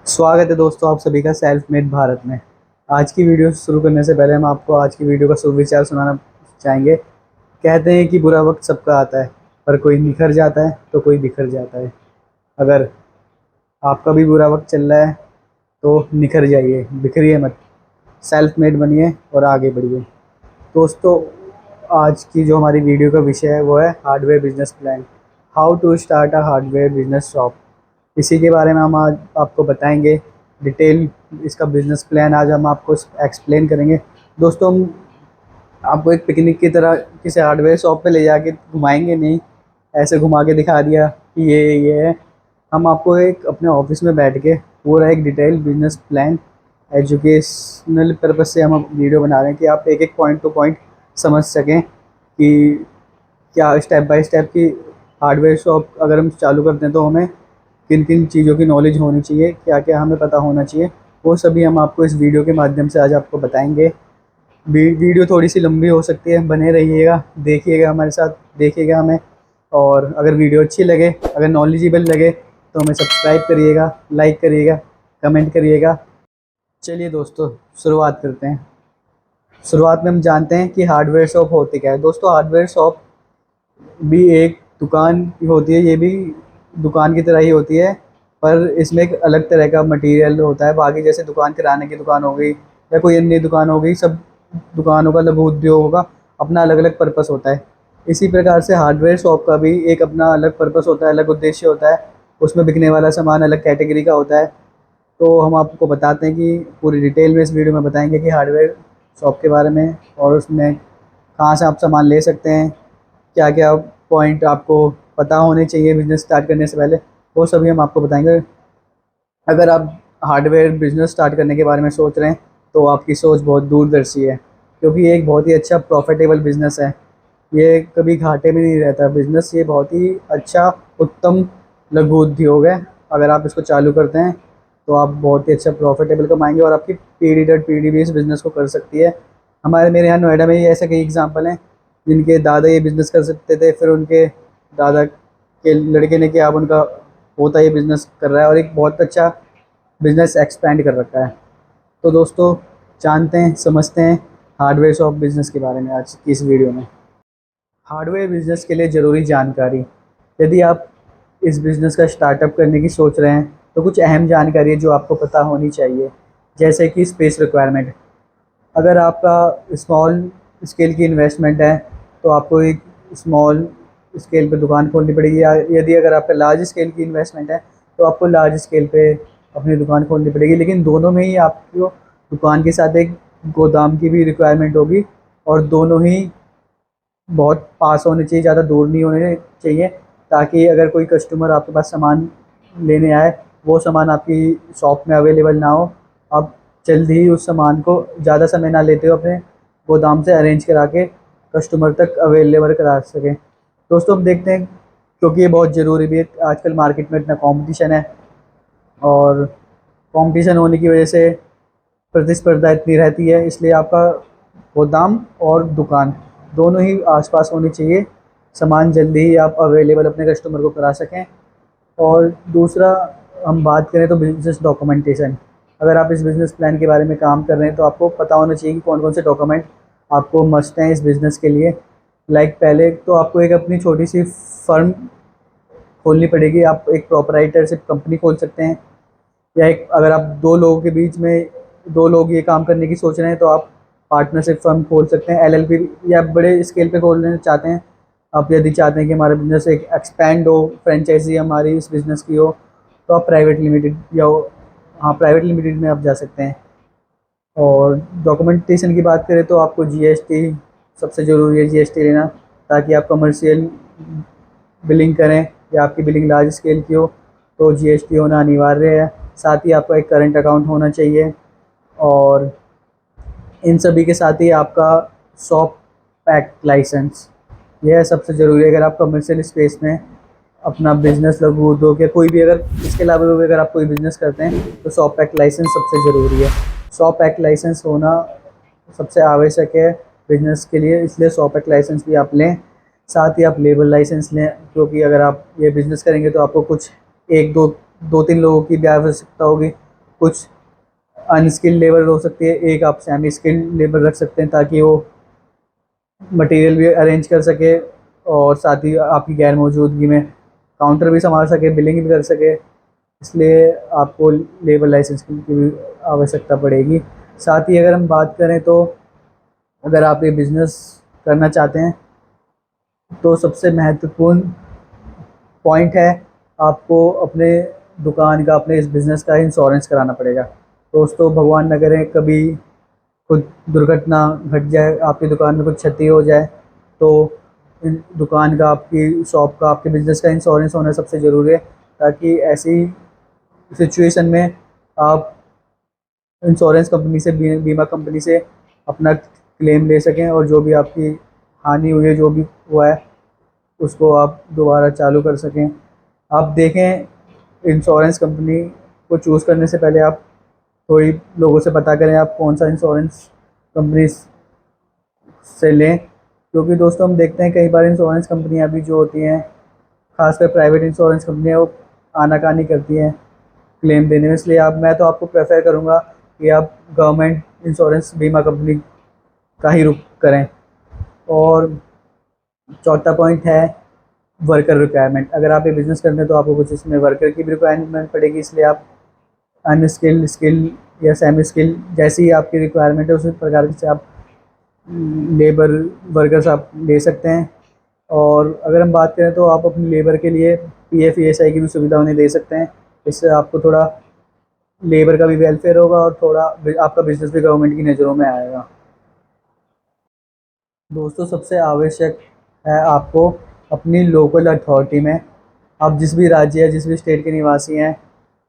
स्वागत है दोस्तों आप सभी का सेल्फ मेड भारत में। आज की वीडियो शुरू करने से पहले हम आपको आज की वीडियो का सुविचार सुनाना चाहेंगे। कहते हैं कि बुरा वक्त सबका आता है, पर कोई निखर जाता है तो कोई बिखर जाता है। अगर आपका भी बुरा वक्त चल रहा है तो निखर जाइए, बिखरिए मत। सेल्फ मेड बनिए और आगे बढ़िए। दोस्तों, आज की जो हमारी वीडियो का विषय है वो है hardware business plan. How to start a hardware business shop. इसी के बारे में हम आज आपको बताएंगे डिटेल। इसका बिजनेस प्लान आज हम आपको एक्सप्लेन करेंगे। दोस्तों, हम आपको एक पिकनिक की तरह किसी हार्डवेयर शॉप पे ले जाके घुमाएंगे नहीं, ऐसे घुमा के दिखा दिया कि ये है। हम आपको एक अपने ऑफिस में बैठ के पूरा एक detail business plan educational purpose से हम वीडियो बना रहे हैं कि आप एक एक पॉइंट टू पॉइंट समझ सकें कि क्या स्टेप बाय स्टेप की हार्डवेयर शॉप अगर हम चालू करते हैं तो हमें किन किन चीज़ों की नॉलेज होनी चाहिए, क्या क्या हमें पता होना चाहिए। वो सभी हम आपको इस वीडियो के माध्यम से आज आपको बताएंगे। वीडियो थोड़ी सी लंबी हो सकती है, बने रहिएगा, देखिएगा हमारे साथ, देखिएगा हमें। और अगर वीडियो अच्छी लगे, अगर नॉलेजेबल लगे तो हमें सब्सक्राइब करिएगा, लाइक करिएगा, कमेंट करिएगा। चलिए दोस्तों, शुरुआत करते हैं। शुरुआत में हम जानते हैं कि हार्डवेयर शॉप होती क्या है। दोस्तों, हार्डवेयर शॉप भी एक दुकान की होती है, ये भी दुकान की तरह ही होती है, पर इसमें एक अलग तरह का मटेरियल होता है। बाकी जैसे दुकान, किराने की दुकान हो गई या कोई अन्य दुकान हो गई, सब दुकानों का, लघु उद्योगों का अपना अलग अलग पर्पस होता है। इसी प्रकार से हार्डवेयर शॉप का भी एक अपना अलग पर्पस होता है, अलग उद्देश्य होता है। उसमें बिकने वाला सामान अलग कैटेगरी का होता है। तो हम आपको बताते हैं कि पूरी डिटेल में इस वीडियो में बताएंगे कि हार्डवेयर शॉप के बारे में, और उसमें कहाँ से आप सामान ले सकते हैं, क्या क्या पॉइंट आपको पता होने चाहिए बिजनेस स्टार्ट करने से पहले, वो सभी हम आपको बताएंगे। अगर आप हार्डवेयर बिजनेस स्टार्ट करने के बारे में सोच रहे हैं तो आपकी सोच बहुत दूरदर्शी है, क्योंकि ये एक बहुत ही अच्छा प्रॉफिटेबल बिजनेस है। ये कभी घाटे में नहीं रहता बिजनेस, ये बहुत ही अच्छा उत्तम लघु उद्योग है। अगर आप इसको चालू करते हैं तो आप बहुत ही अच्छा प्रॉफिटेबल कमाएंगे और आपकी पीढ़ी दर पीढ़ी भी इस बिज़नेस को कर सकती है। मेरे यहाँ नोएडा में ही ऐसे कई एग्जांपल हैं जिनके दादा ये बिज़नेस कर सकते थे, फिर उनके दादा के लड़के ने किया, अब उनका पोता ये बिज़नेस कर रहा है और एक बहुत अच्छा बिज़नेस एक्सपेंड कर रखा है। तो दोस्तों, जानते हैं, समझते हैं हार्डवेयर शॉप बिज़नेस के बारे में आज की इस वीडियो में। हार्डवेयर बिज़नेस के लिए ज़रूरी जानकारी। यदि आप इस बिज़नेस का स्टार्टअप करने की सोच रहे हैं तो कुछ अहम जानकारी है जो आपको पता होनी चाहिए। जैसे कि स्पेस रिक्वायरमेंट। अगर आपका स्मॉल स्केल की इन्वेस्टमेंट है तो आपको एक स्मॉल स्केल पे दुकान खोलनी पड़ेगी, या यदि अगर आपका लार्ज स्केल की इन्वेस्टमेंट है तो आपको लार्ज स्केल पे अपनी दुकान खोलनी पड़ेगी। लेकिन दोनों में ही आपको दुकान के साथ एक गोदाम की भी रिक्वायरमेंट होगी, और दोनों ही बहुत पास होने चाहिए, ज़्यादा दूर नहीं होने चाहिए, ताकि अगर कोई कस्टमर आपके पास सामान लेने आए, वो सामान आपकी शॉप में अवेलेबल ना हो, आप जल्द ही उस सामान को ज़्यादा समय ना लेते हो अपने गोदाम से अरेंज करा के कस्टमर तक अवेलेबल करा सकें। दोस्तों, हम देखते हैं, क्योंकि ये बहुत ज़रूरी भी है। आजकल मार्केट में इतना कंपटीशन है, और कंपटीशन होने की वजह से प्रतिस्पर्धा इतनी रहती है, इसलिए आपका गोदाम और दुकान दोनों ही आसपास होनी चाहिए। सामान जल्दी ही आप अवेलेबल अपने कस्टमर को करा सकें। और दूसरा, हम बात करें तो बिजनेस डॉक्यूमेंटेशन। अगर आप इस बिज़नेस प्लान के बारे में काम कर रहे हैं तो आपको पता होना चाहिए कि कौन कौन से डॉक्यूमेंट आपको मस्ट हैं इस बिज़नेस के लिए। पहले तो आपको एक अपनी छोटी सी फर्म खोलनी पड़ेगी। आप एक प्रोपराइटरशिप कंपनी खोल सकते हैं, या एक, अगर आप दो लोगों के बीच में, दो लोग ये काम करने की सोच रहे हैं तो आप पार्टनरशिप फर्म खोल सकते हैं, एलएलपी, या बड़े स्केल पे खोलना चाहते हैं आप, यदि चाहते हैं कि हमारा बिजनेस एक एक्सपैंड हो, फ्रेंचाइजी हमारी इस बिज़नेस की हो, तो आप प्राइवेट लिमिटेड या हाँ, प्राइवेट लिमिटेड में आप जा सकते हैं। और डॉक्यूमेंटेशन की बात करें तो आपको जीएसटी सबसे ज़रूरी है, जीएसटी लेना, ताकि आप कमर्शियल बिलिंग करें या आपकी बिलिंग लार्ज स्केल की हो तो जीएसटी होना अनिवार्य है। साथ ही आपका एक करंट अकाउंट होना चाहिए, और इन सभी के साथ ही आपका शॉप पैक लाइसेंस, यह सबसे ज़रूरी है। अगर आप कमर्शियल स्पेस में अपना बिजनेस, लघु उद्योग या कोई भी, अगर इसके अलावा भी अगर आप कोई बिज़नेस करते हैं तो शॉप पैक लाइसेंस सबसे ज़रूरी है। शॉप पैक लाइसेंस होना सबसे आवश्यक है बिजनेस के लिए, इसलिए शॉप एक्ट लाइसेंस भी आप लें। साथ ही आप लेबर लाइसेंस लें, क्योंकि अगर आप ये बिज़नेस करेंगे तो आपको कुछ एक दो दो तीन लोगों की भी आवश्यकता होगी, कुछ अनस्किल्ड लेबर हो सकती है, एक आप सेमी स्किल्ड लेबर रख सकते हैं ताकि वो मटेरियल भी अरेंज कर सके और साथ ही आपकी गैर मौजूदगी में काउंटर भी संभाल सके, बिलिंग भी कर सके। इसलिए आपको लेबर लाइसेंस की भी आवश्यकता पड़ेगी। साथ ही अगर हम बात करें तो अगर आप ये बिज़नेस करना चाहते हैं तो सबसे महत्वपूर्ण पॉइंट है, आपको अपने दुकान का, अपने इस बिज़नेस का इंश्योरेंस कराना पड़ेगा। दोस्तों, भगवान न करे कभी कुछ दुर्घटना घट जाए, आपकी दुकान में कुछ क्षति हो जाए, तो दुकान का, आपकी शॉप का, आपके बिज़नेस का इंश्योरेंस होना सबसे ज़रूरी है, ताकि ऐसी सिचुएशन में आप इंश्योरेंस कंपनी से, बीमा कंपनी से अपना क्लेम ले सकें और जो भी आपकी हानि हुई है, जो भी हुआ है, उसको आप दोबारा चालू कर सकें। आप देखें, इंश्योरेंस कंपनी को चूज़ करने से पहले आप थोड़ी लोगों से पता करें आप कौन सा इंश्योरेंस कंपनी से लें, क्योंकि दोस्तों हम देखते हैं कई बार इंश्योरेंस कंपनियां भी जो होती हैं, खासकर प्राइवेट इंश्योरेंस कंपनियां, वो आनाकानी करती हैं क्लेम देने में। इसलिए मैं तो आपको प्रेफर करूंगा कि आप गवर्नमेंट इंश्योरेंस बीमा कंपनी का ही रुख करें। और चौथा पॉइंट है वर्कर रिक्वायरमेंट। अगर आप ये बिज़नेस करते हैं तो आपको कुछ इसमें वर्कर की भी रिक्वायरमेंट पड़ेगी, इसलिए आप अनस्किल्ड, स्किल्ड या सेमी स्किल्ड, जैसी ही आपकी रिक्वायरमेंट है उसी प्रकार से आप लेबर वर्कर्स आप ले सकते हैं। और अगर हम बात करें तो आप अपनी लेबर के लिए पीएफ ईएसआई की भी सुविधा उन्हें दे सकते हैं। इससे आपको थोड़ा लेबर का भी वेलफेयर होगा और थोड़ा आपका बिजनेस भी गवर्नमेंट की नज़रों में आएगा। दोस्तों, सबसे आवश्यक है आपको अपनी लोकल अथॉरिटी में, आप जिस भी राज्य या जिस भी स्टेट के निवासी हैं,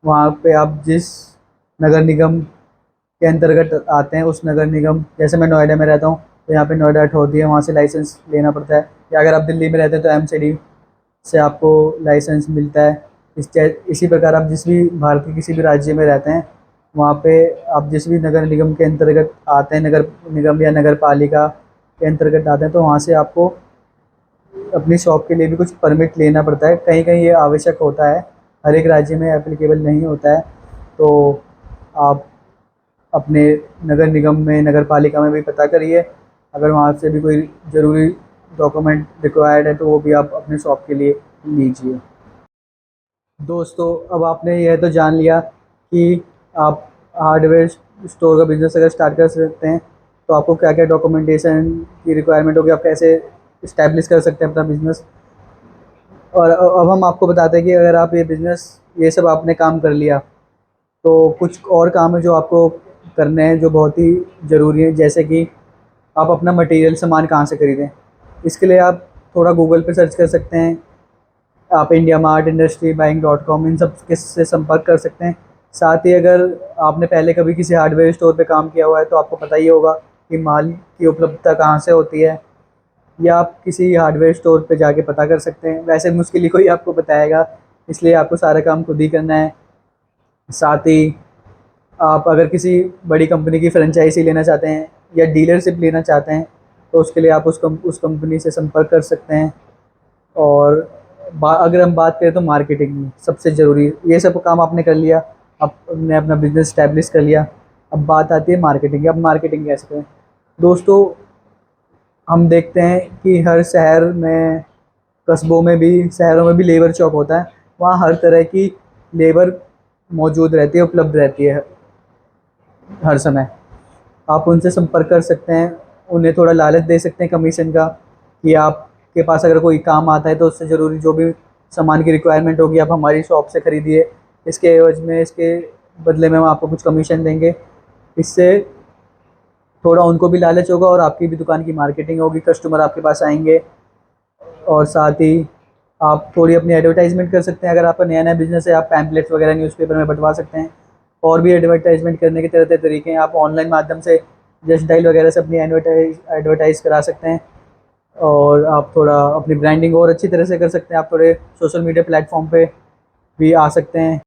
वहाँ पे आप जिस नगर निगम के अंतर्गत आते हैं, उस नगर निगम, जैसे मैं नोएडा में रहता हूँ तो यहाँ पे नोएडा अथॉरिटी है, वहाँ से लाइसेंस लेना पड़ता है। या अगर आप दिल्ली में रहते हैं तो एमसीडी से आपको लाइसेंस मिलता है। इसी प्रकार आप जिस भी भारत के किसी भी राज्य में रहते हैं, वहाँ पे आप जिस भी नगर निगम के अंतर्गत आते हैं, नगर निगम या नगर पालिका के अंतर्गत आते हैं, तो वहाँ से आपको अपनी शॉप के लिए भी कुछ परमिट लेना पड़ता है। कहीं कहीं ये आवश्यक होता है, हर एक राज्य में एप्लीकेबल नहीं होता है। तो आप अपने नगर निगम में, नगर पालिका में भी पता करिए, अगर वहाँ से भी कोई ज़रूरी डॉक्यूमेंट रिक्वायर्ड है तो वो भी आप अपने शॉप के लिए लीजिए। दोस्तों, अब आपने यह तो जान लिया कि आप हार्डवेयर स्टोर का बिज़नेस अगर स्टार्ट कर सकते हैं तो आपको क्या क्या डॉक्यूमेंटेशन की रिक्वायरमेंट होगी, आप कैसे इस्टेब्लिश कर सकते हैं अपना बिज़नेस। और अब हम आपको बताते हैं कि अगर आप ये सब आपने काम कर लिया तो कुछ और काम है जो आपको करने हैं, जो बहुत ही ज़रूरी है। जैसे कि आप अपना मटेरियल, सामान कहाँ से खरीदें। इसके लिए आप थोड़ा गूगल पे सर्च कर सकते हैं, आप India Mart, industry buying dot com, इन सब के से संपर्क कर सकते हैं। साथ ही अगर आपने पहले कभी किसी हार्डवेयर स्टोर पे काम किया हुआ है तो आपको पता ही होगा कि माल की उपलब्धता कहाँ से होती है, या आप किसी हार्डवेयर स्टोर पे जाके पता कर सकते हैं। वैसे मुश्किल ही कोई आपको बताएगा, इसलिए आपको सारा काम खुद ही करना है। साथ ही आप अगर किसी बड़ी कंपनी की फ्रेंचाइजी लेना चाहते हैं या डीलरशिप लेना चाहते हैं तो उसके लिए आप उस कंपनी से संपर्क कर सकते हैं। और अगर हम बात करें तो मार्केटिंग में सबसे ज़रूरी, ये सब काम आपने कर लिया, आपने अपना बिजनेस स्टैब्लिश कर लिया, अब बात आती है मार्केटिंग की। अब मार्केटिंग कैसे करें। दोस्तों, हम देखते हैं कि हर शहर में, कस्बों में भी, शहरों में भी लेबर चौक होता है, वहाँ हर तरह की लेबर मौजूद रहती है, उपलब्ध रहती है हर समय। आप उनसे संपर्क कर सकते हैं, उन्हें थोड़ा लालच दे सकते हैं कमीशन का, कि आपके पास अगर कोई काम आता है तो उससे ज़रूरी जो भी सामान की रिक्वायरमेंट होगी आप हमारी शॉप से ख़रीदिए, इसके एवज में, इसके बदले में हम आपको कुछ कमीशन देंगे। इससे थोड़ा उनको भी लालच होगा और आपकी भी दुकान की मार्केटिंग होगी, कस्टमर आपके पास आएंगे। और साथ ही आप थोड़ी अपनी एडवर्टाइजमेंट कर सकते हैं। अगर आपका नया नया बिजनेस है, आप पैम्पलेट्स वगैरह न्यूज़पेपर में बंटवा सकते हैं। और भी एडवर्टाइजमेंट करने के तरह तरह तरीके हैं। आप ऑनलाइन माध्यम से जस्ट डायल वगैरह से अपनी एडवर्टाइज करा सकते हैं। और आप थोड़ा अपनी ब्रांडिंग और अच्छी तरह से कर सकते हैं। आप थोड़े सोशल मीडिया प्लेटफॉर्म पे भी आ सकते हैं।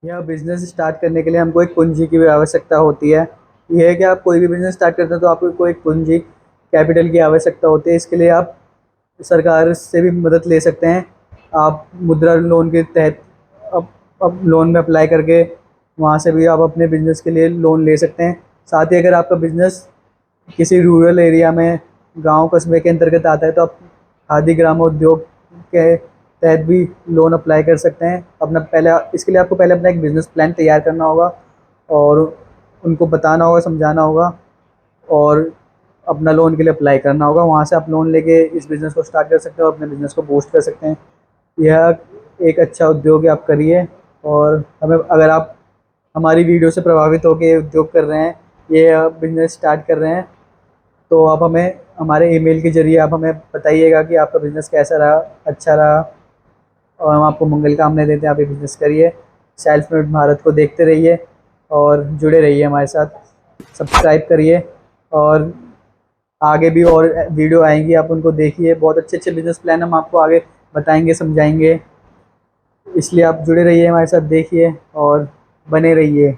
यह बिज़नेस स्टार्ट करने के लिए हमको एक पूंजी की भी आवश्यकता होती है। ये है कि आप कोई भी बिज़नेस स्टार्ट करते हैं तो आपको एक पूंजी, कैपिटल की आवश्यकता होती है। इसके लिए आप सरकार से भी मदद ले सकते हैं। आप मुद्रा लोन के तहत अब लोन में अप्लाई करके वहाँ से भी आप अपने बिज़नेस के लिए लोन ले सकते हैं। साथ ही अगर आपका बिज़नेस किसी रूरल एरिया में, गांव कस्बे के अंतर्गत आता है, तो आप खादी ग्राम उद्योग के तहत भी लोन अप्लाई कर सकते हैं। अपना पहले इसके लिए आपको पहले अपना एक बिज़नेस प्लान तैयार करना होगा और उनको बताना होगा, समझाना होगा और अपना लोन के लिए अप्लाई करना होगा। वहाँ से आप लोन लेके इस बिज़नेस को स्टार्ट कर सकते हो, अपने बिज़नेस को बूस्ट कर सकते हैं। यह एक अच्छा उद्योग है, आप करिए। और हमें, अगर आप हमारी वीडियो से प्रभावित होकर ये उद्योग कर रहे हैं, ये बिज़नेस स्टार्ट कर रहे हैं, तो आप हमें हमारे ईमेल के ज़रिए आप हमें बताइएगा कि आपका बिज़नेस कैसा रहा, अच्छा रहा। और हम आपको मंगल कामना देते हैं, आप ये बिज़नेस करिए। सेल्फ मेड भारत को देखते रहिए और जुड़े रहिए हमारे साथ। सब्सक्राइब करिए और आगे भी और वीडियो आएंगी, आप उनको देखिए। बहुत अच्छे अच्छे बिज़नेस प्लान हम आपको आगे बताएंगे, समझाएंगे। इसलिए आप जुड़े रहिए हमारे साथ, देखिए और बने रहिए।